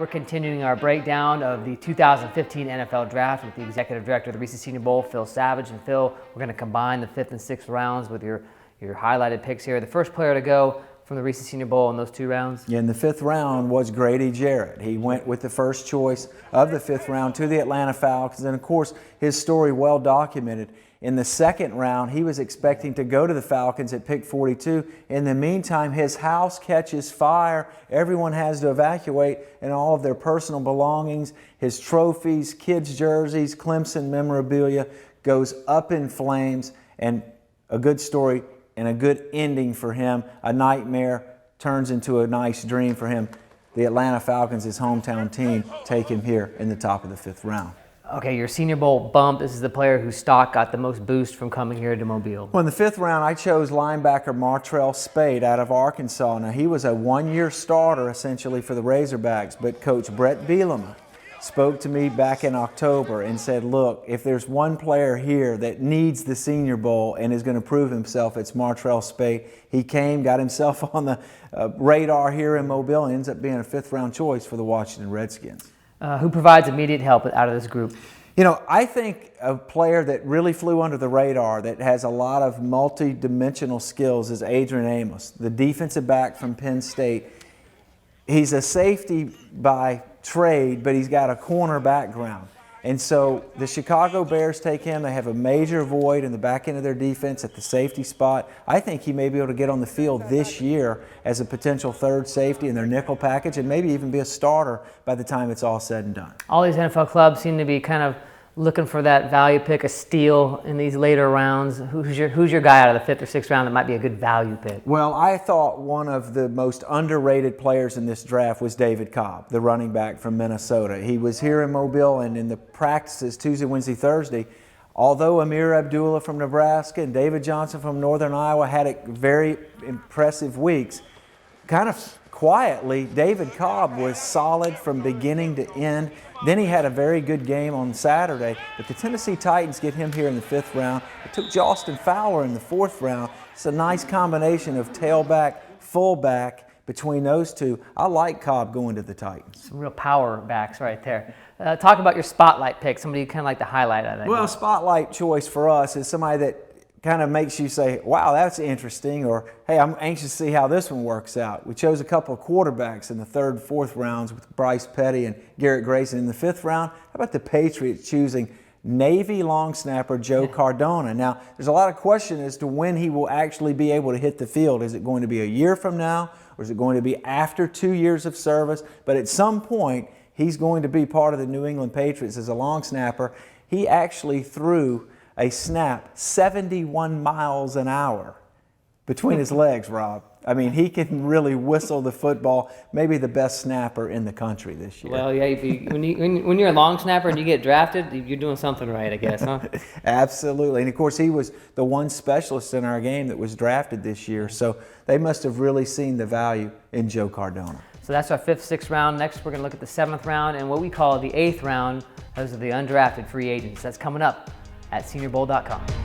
We're continuing our breakdown of the 2015 NFL Draft with the Executive Director of the Reese Senior Bowl, Phil Savage. And Phil, we're going to combine the 5th and 6th rounds with your highlighted picks here. The first player to go from the Reese Senior Bowl in those 2 rounds? Yeah, in the 5th round was Grady Jarrett. He went with the first choice of the 5th round to the Atlanta Falcons. And of course, his story well documented. In the 2nd round, he was expecting to go to the Falcons at pick 42. In the meantime, his house catches fire. Everyone has to evacuate, and all of their personal belongings, his trophies, kids' jerseys, Clemson memorabilia goes up in flames. And a good story and a good ending for him. A nightmare turns into a nice dream for him. The Atlanta Falcons, his hometown team, take him here in the top of the 5th round. Okay, your Senior Bowl bump. This is the player whose stock got the most boost from coming here to Mobile. Well, in the 5th round, I chose linebacker Martrell Spade out of Arkansas. Now, he was a 1-year starter, essentially, for the Razorbacks, but Coach Brett Bielema spoke to me back in October and said, look, if there's one player here that needs the Senior Bowl and is going to prove himself, it's Martrell Spade. He came, got himself on the radar here in Mobile, and ends up being a 5th round choice for the Washington Redskins. Who provides immediate help out of this group? You know, I think a player that really flew under the radar, that has a lot of multi-dimensional skills, is Adrian Amos, the defensive back from Penn State. He's a safety by trade, but he's got a corner background. And so the Chicago Bears take him. They have a major void in the back end of their defense at the safety spot. I think he may be able to get on the field this year as a potential 3rd safety in their nickel package and maybe even be a starter by the time it's all said and done. All these NFL clubs seem to be kind of looking for that value pick, a steal in these later rounds. Who's your guy out of the 5th or 6th round that might be a good value pick? Well, I thought one of the most underrated players in this draft was David Cobb, the running back from Minnesota. He was here in Mobile, and in the practices Tuesday, Wednesday, Thursday, although Amir Abdullah from Nebraska and David Johnson from Northern Iowa had very impressive weeks, kind of quietly, David Cobb was solid from beginning to end. Then he had a very good game on Saturday, but the Tennessee Titans get him here in the 5th round. It took Justin Fowler in the 4th round. It's a nice combination of tailback, fullback between those two. I like Cobb going to the Titans. Some real power backs right there. Talk about your spotlight pick, somebody you kind of like to highlight. I think. Well, a spotlight choice for us is somebody that kind of makes you say, wow, that's interesting, or hey, I'm anxious to see how this one works out. We chose a couple of quarterbacks in the 3rd, 4th rounds with Bryce Petty and Garrett Grayson. In the 5th round, how about the Patriots choosing Navy long snapper Joe Cardona? Now, there's a lot of question as to when he will actually be able to hit the field. Is it going to be a year from now, or is it going to be after 2 years of service? But at some point, he's going to be part of the New England Patriots as a long snapper. He actually threw a snap 71 miles an hour between his legs, Rob. I mean, he can really whistle the football, maybe the best snapper in the country this year. Well, yeah, when you're a long snapper and you get drafted, you're doing something right, I guess, huh? Absolutely. And, of course, he was the one specialist in our game that was drafted this year. So they must have really seen the value in Joe Cardona. So that's our 5th, 6th round. Next, we're going to look at the 7th round and what we call the 8th round. Those are the undrafted free agents. That's coming up at SeniorBowl.com.